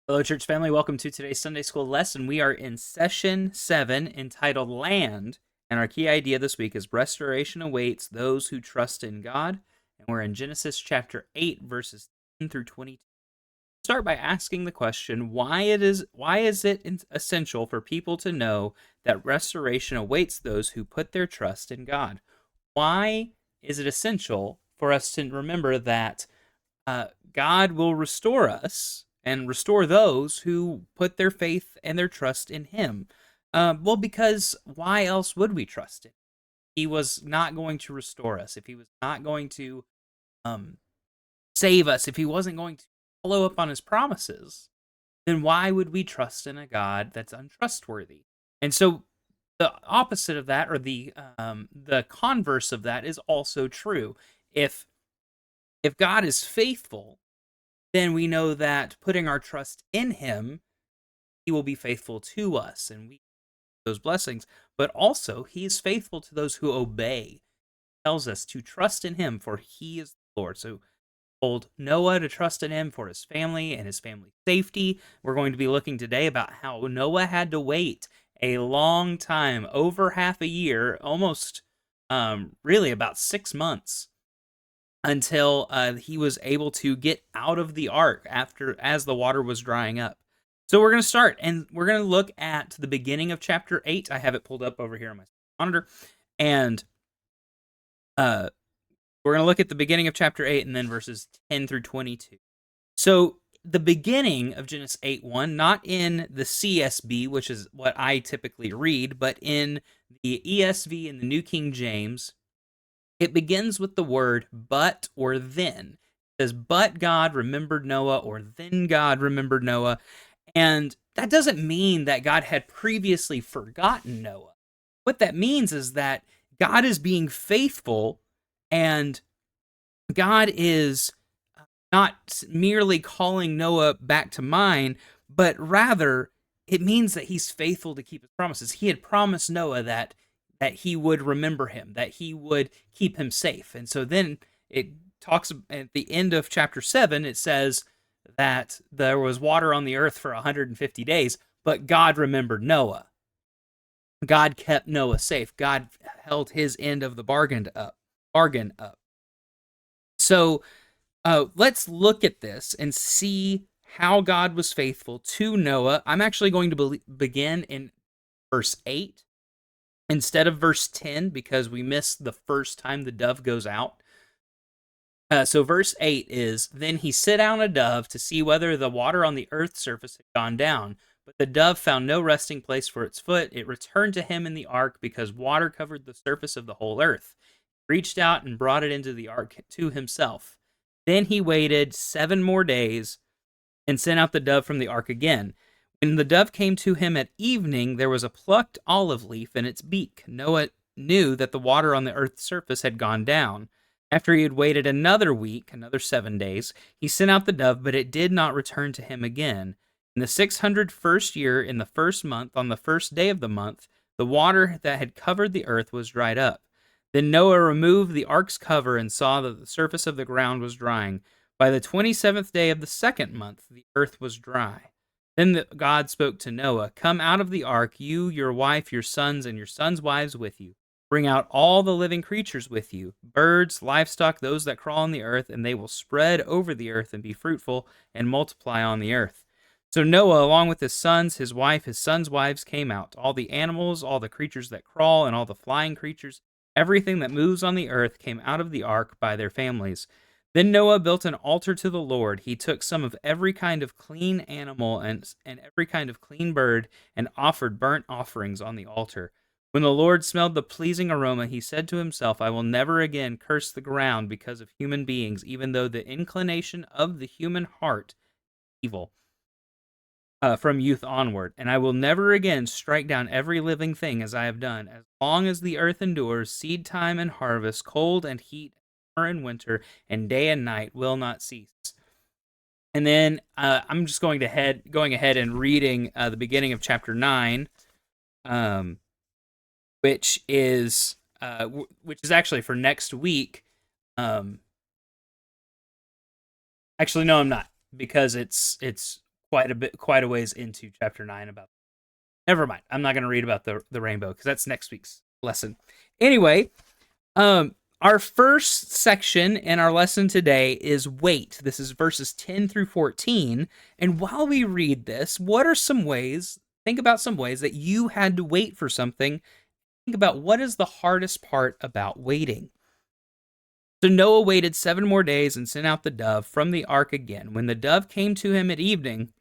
Hello, church family. Welcome to today's Sunday school lesson. We are in session 7 entitled Land, and our key idea this week is restoration awaits those who trust in God. And we're in Genesis chapter 8, verses 10 through 22. Start by asking the question, why is it essential for people to know that restoration awaits those who put their trust in God? Why is it essential for us to remember that God will restore us and restore those who put their faith and their trust in Him? Well, because why else would we trust Him? He was not going to restore us, if He was not going to um, save us, if He wasn't going to follow up on His promises, then why would we trust in a God that's untrustworthy? And so the opposite of that, or the converse of that, is also true. If God is faithful, then we know that putting our trust in Him, He will be faithful to us, and we those blessings. But also, He is faithful to those who obey. He tells us to trust in Him, for He is the Lord. So told Noah to trust in Him for his family and his family's safety. We're going to be looking today about how Noah had to wait a long time, over half a year, almost really about 6 months, until he was able to get out of the ark as the water was drying up. So we're going to start, and we're going to look at the beginning of chapter 8. I have it pulled up over here on my monitor, and uh, we're going to look at the beginning of chapter 8 and then verses 10 through 22. So the beginning of Genesis 8:1, not in the CSB, which is what I typically read, but in the ESV and the New King James, it begins with the word but or then. It says, but God remembered Noah, or then God remembered Noah. And that doesn't mean that God had previously forgotten Noah. What that means is that God is being faithful, and God is not merely calling Noah back to mind, but rather it means that he's faithful to keep his promises. He had promised Noah that he would remember him, that he would keep him safe. And so then it talks at the end of chapter 7, it says that there was water on the earth for 150 days, but God remembered Noah. God kept Noah safe. God held his end of the bargain up. So let's look at this and see how God was faithful to Noah. I'm actually going to begin in verse 8 instead of verse 10, because we missed the first time the dove goes out. So verse 8 is, then he set down a dove to see whether the water on the earth's surface had gone down. But the dove found no resting place for its foot. It returned to him in the ark because water covered the surface of the whole earth. He reached out and brought it into the ark to himself. Then he waited 7 more days and sent out the dove from the ark again. When the dove came to him at evening, there was a plucked olive leaf in its beak. Noah knew that the water on the earth's surface had gone down. After he had waited another week, another 7 days, he sent out the dove, but it did not return to him again. In the 601st year, in the first month, on the first day of the month, the water that had covered the earth was dried up. Then Noah removed the ark's cover and saw that the surface of the ground was drying. By the 27th day of the second month, the earth was dry. Then God spoke to Noah, come out of the ark, you, your wife, your sons, and your sons' wives with you. Bring out all the living creatures with you, birds, livestock, those that crawl on the earth, and they will spread over the earth and be fruitful and multiply on the earth. So Noah, along with his sons, his wife, his sons' wives, came out. All the animals, all the creatures that crawl, and all the flying creatures, everything that moves on the earth came out of the ark by their families. Then Noah built an altar to the Lord. He took some of every kind of clean animal and every kind of clean bird and offered burnt offerings on the altar. When the Lord smelled the pleasing aroma, he said to himself, I will never again curse the ground because of human beings, even though the inclination of the human heart is evil from youth onward. And I will never again strike down every living thing as I have done. As long as the earth endures, seed time and harvest, cold and heat, summer and winter, and day and night will not cease. And then I'm just going ahead and reading the beginning of chapter 9. Which is actually for next week. Actually, no, I'm not, because it's quite a ways into chapter 9 about. Never mind. I'm not going to read about the rainbow because that's next week's lesson. Anyway, our first section in our lesson today is wait. This is verses 10 through 14. And while we read this, think about some ways that you had to wait for something. Think about what is the hardest part about waiting. So Noah waited 7 more days and sent out the dove from the ark again. When the dove came to him at evening,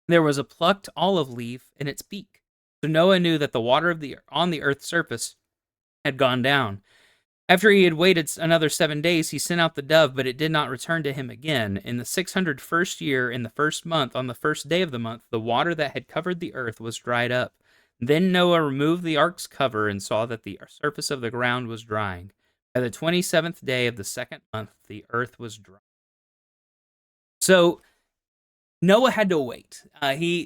there was a plucked olive leaf in its beak. So Noah knew that the water on the earth's surface had gone down. After he had waited another 7 days, he sent out the dove, but it did not return to him again. In the 601st year, in the first month, on the first day of the month, the water that had covered the earth was dried up. Then Noah removed the ark's cover and saw that the surface of the ground was drying. By the 27th day of the second month, the earth was dry. So Noah had to wait.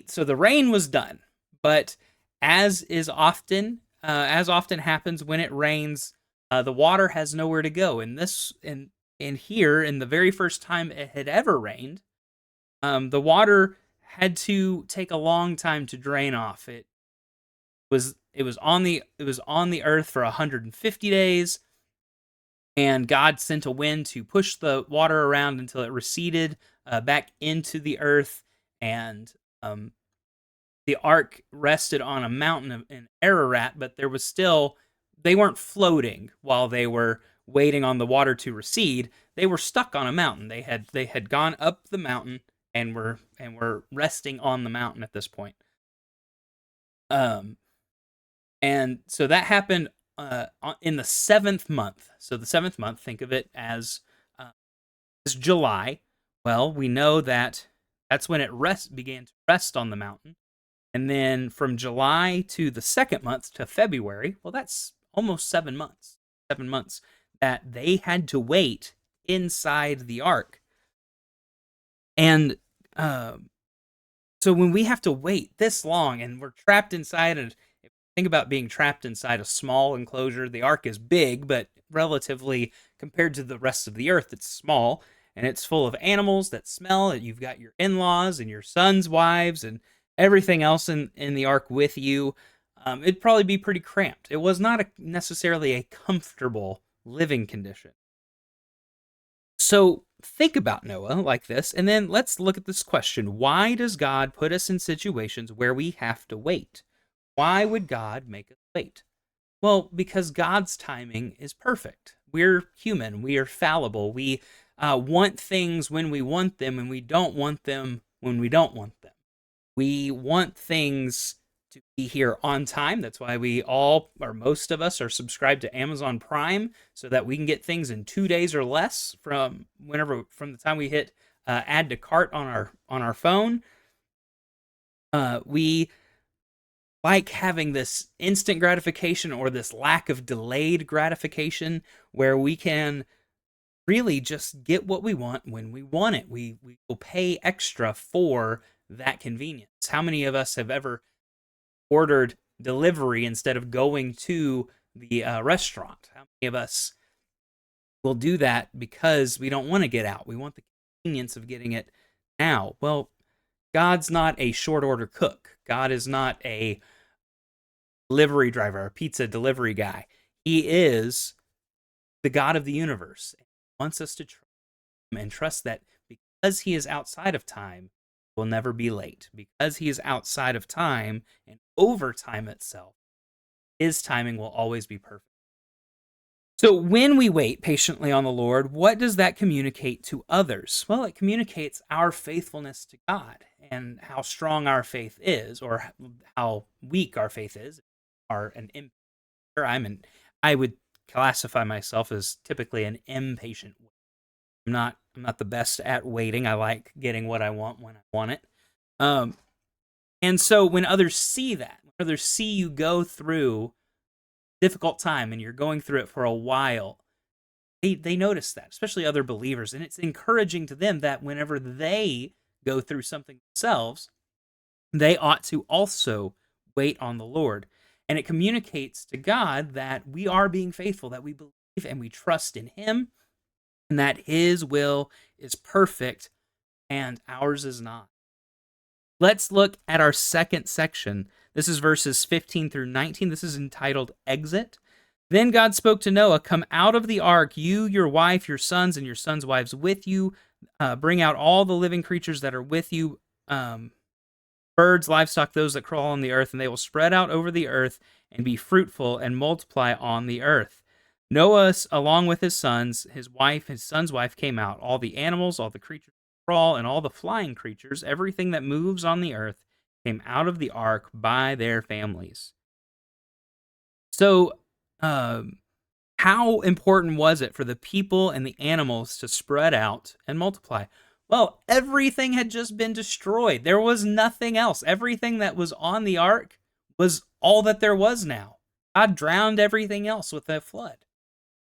So the rain was done, but as often happens when it rains, the water has nowhere to go. In here, in the very first time it had ever rained, the water had to take a long time to drain off. It was on the earth for 150 days, and God sent a wind to push the water around until it receded back into the earth, and the ark rested on a mountain in Ararat, but they weren't floating while they were waiting on the water to recede. They were stuck on a mountain. They had gone up the mountain and were resting on the mountain at this point. And so that happened in the 7th month. So the 7th month, think of it as July. Well, we know that that's when it began to rest on the mountain. And then from July to the 2nd month to February, well, that's almost 7 months. 7 months that they had to wait inside the ark. And so when we have to wait this long and we're trapped inside, and think about being trapped inside a small enclosure. The ark is big, but relatively compared to the rest of the earth, it's small. And it's full of animals that smell. You've got your in-laws and your sons' wives and everything else in the ark with you. It'd probably be pretty cramped. It was not necessarily a comfortable living condition. So think about Noah like this, and then let's look at this question. Why does God put us in situations where we have to wait? Why would God make us wait? Well, because God's timing is perfect. We're human. We are fallible. We want things when we want them, and we don't want them when we don't want them. We want things to be here on time. That's why most of us are subscribed to Amazon Prime, so that we can get things in 2 days or less from the time we hit add to cart on our phone. We like having this instant gratification, or this lack of delayed gratification, where we can really just get what we want when we want it. We will pay extra for that convenience. How many of us have ever ordered delivery instead of going to the restaurant? How many of us will do that because we don't want to get out? We want the convenience of getting it now. Well, God's not a short order cook. God is not a delivery driver, a pizza delivery guy. He is the God of the universe. He wants us to trust him and trust that because he is outside of time, will never be late. Because he is outside of time and over time itself, his timing will always be perfect. So when we wait patiently on the Lord, what does that communicate to others? Well, it communicates our faithfulness to God and how strong our faith is, or how weak our faith is. I would classify myself as typically an impatient. I'm not the best at waiting. I like getting what I want when I want it. And so when others see that, when others see you go through difficult time and you're going through it for a while, they notice that, especially other believers, and it's encouraging to them that whenever they go through something themselves, they ought to also wait on the Lord. And it communicates to God that we are being faithful, that we believe and we trust in him, and that his will is perfect and ours is not. Let's look at our second section. This is verses 15 through 19. This is entitled Exit. Then God spoke to Noah, "Come out of the ark, you, your wife, your sons, and your sons' wives with you. Bring out all the living creatures that are with you, birds, livestock, those that crawl on the earth, and they will spread out over the earth and be fruitful and multiply on the earth." Noah, along with his sons, his wife, his son's wife, came out. All the animals, all the creatures that crawl, and all the flying creatures, everything that moves on the earth, came out of the ark by their families. So, how important was it for the people and the animals to spread out and multiply? Well, everything had just been destroyed. There was nothing else. Everything that was on the ark was all that there was now. God drowned everything else with that flood.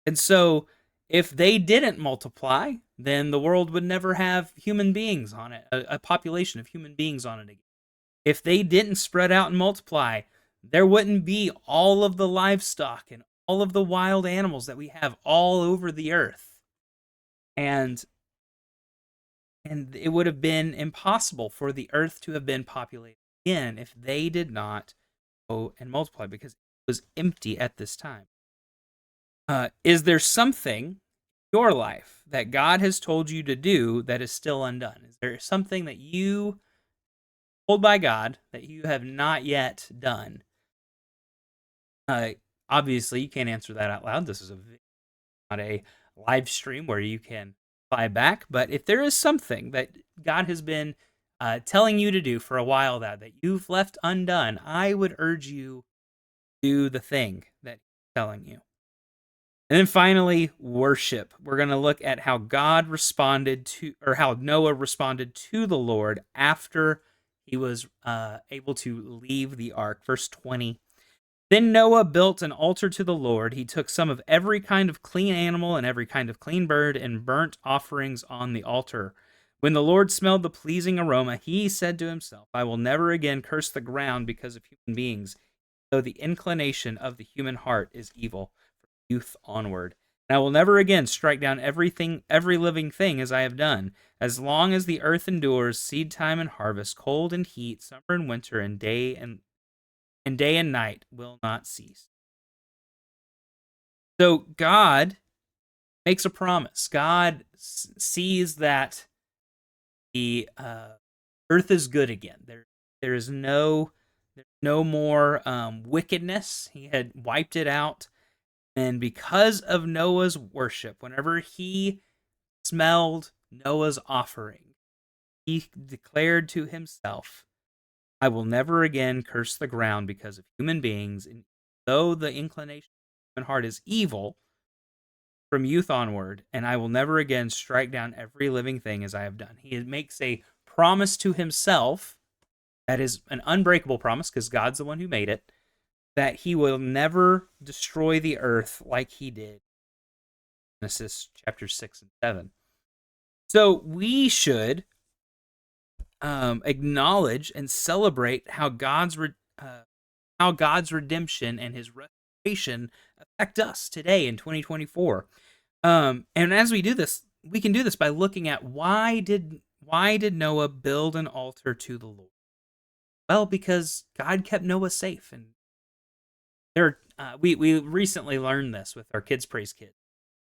And so, if they didn't multiply, then the world would never have human beings on it, a population of human beings on it again. If they didn't spread out and multiply, there wouldn't be all of the livestock and all of the wild animals that we have all over the earth. And it would have been impossible for the earth to have been populated again if they did not go and multiply, because it was empty at this time. Is there something in your life that God has told you to do that is still undone? Is there something that you told by God that you have not yet done? Obviously, you can't answer that out loud. This is not a live stream where you can reply back. But if there is something that God has been telling you to do for a while that you've left undone, I would urge you to do the thing that He's telling you. And then finally, worship. We're going to look at how God responded to, or how Noah responded to the Lord after he was able to leave the ark. Verse 20. Then Noah built an altar to the Lord. He took some of every kind of clean animal and every kind of clean bird and burnt offerings on the altar. When the Lord smelled the pleasing aroma, he said to himself, "I will never again curse the ground because of human beings, though the inclination of the human heart is evil from youth onward. And I will never again strike down every living thing as I have done. As long as the earth endures, seed time and harvest, cold and heat, summer and winter, and day and night will not cease." So God makes a promise. God sees that the earth is good again. There is no more wickedness. He had wiped it out, and because of Noah's worship, whenever he smelled Noah's offering, he declared to himself, "I will never again curse the ground because of human beings, and though the inclination of the human heart is evil from youth onward, and I will never again strike down every living thing as I have done." He makes a promise to himself that is an unbreakable promise, because God's the one who made it, that he will never destroy the earth like he did. Genesis chapter 6 and 7. So we should acknowledge and celebrate how God's redemption and his restoration affect us today in 2024. And as we do this, we can do this by looking at why did Noah build an altar to the Lord? Well, because God kept Noah safe, and we recently learned this with our Kids Praise Kid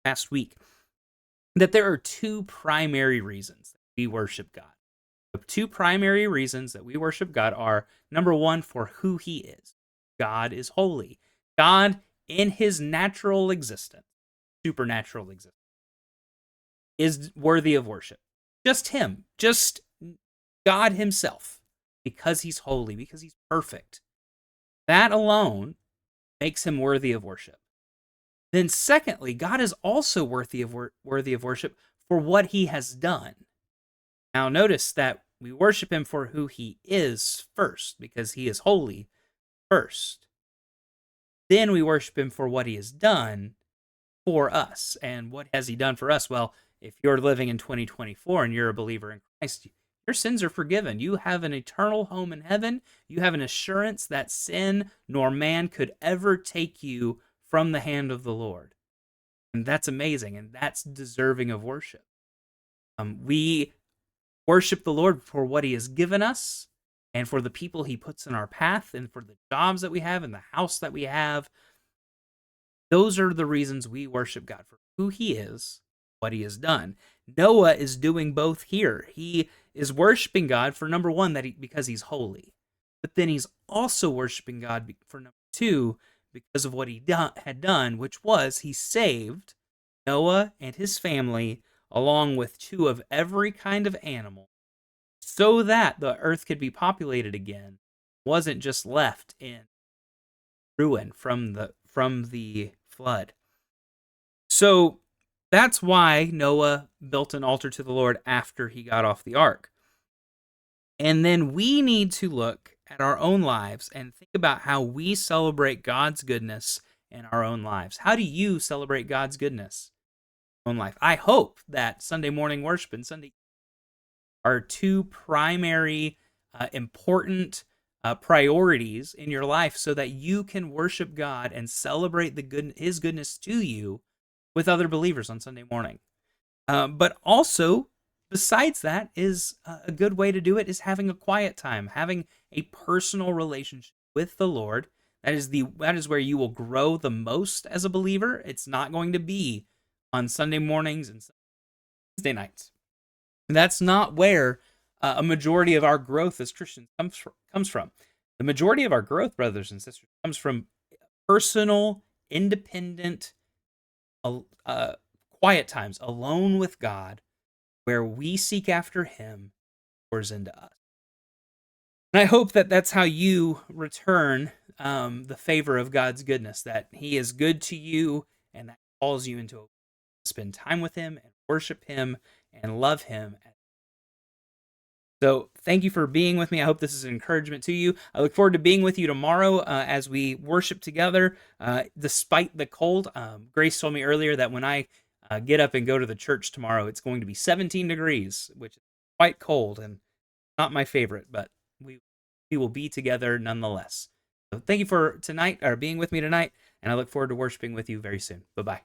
last week, that there are two primary reasons that we worship God. The two primary reasons that we worship God are, number one, for who he is. God is holy. God, in his natural existence, supernatural existence, is worthy of worship. Just him. Just God himself. Because he's holy. Because he's perfect. That alone makes him worthy of worship. Then secondly, God is also worthy of worship for what he has done. Now notice that we worship him for who he is first, because he is holy first. Then we worship him for what he has done for us. And what has he done for us? Well, if you're living in 2024 and you're a believer in Christ, your sins are forgiven. You have an eternal home in heaven. You have an assurance that sin nor man could ever take you from the hand of the Lord. And that's amazing, and that's deserving of worship. We worship the Lord for what he has given us, and for the people he puts in our path, and for the jobs that we have and the house that we have. Those are the reasons we worship God, for who he is, what he has done. Noah is doing both here. He is worshiping God for number one, because he's holy. But then he's also worshiping God for number two, because of what he had done, which was he saved Noah and his family, along with two of every kind of animal, so that the earth could be populated again. It wasn't just left in ruin from the flood. So that's why Noah built an altar to the Lord after he got off the ark. And then we need to look at our own lives and think about how we celebrate God's goodness in our own lives. How do you celebrate God's goodness in your own life? I hope that Sunday morning worship and Sunday are two primary, important priorities in your life, so that you can worship God and celebrate His goodness to you with other believers on Sunday morning. But also, besides that, is a good way to do it is having a quiet time, having a personal relationship with the Lord. That is where you will grow the most as a believer. It's not going to be on Sunday mornings and Wednesday nights. That's not where a majority of our growth as Christians comes from. The majority of our growth, brothers and sisters, comes from personal, independent, quiet times alone with God, where we seek after him, pours into us. And I hope that that's how you return the favor of God's goodness, that he is good to you, and that calls you into spend time with him and worship him and love him. So thank you for being with me. I hope this is an encouragement to you. I look forward to being with you tomorrow as we worship together, despite the cold. Grace told me earlier that when I get up and go to the church tomorrow, it's going to be 17 degrees, which is quite cold and not my favorite, but we will be together nonetheless. So thank you for tonight, or being with me tonight, and I look forward to worshiping with you very soon. Bye-bye.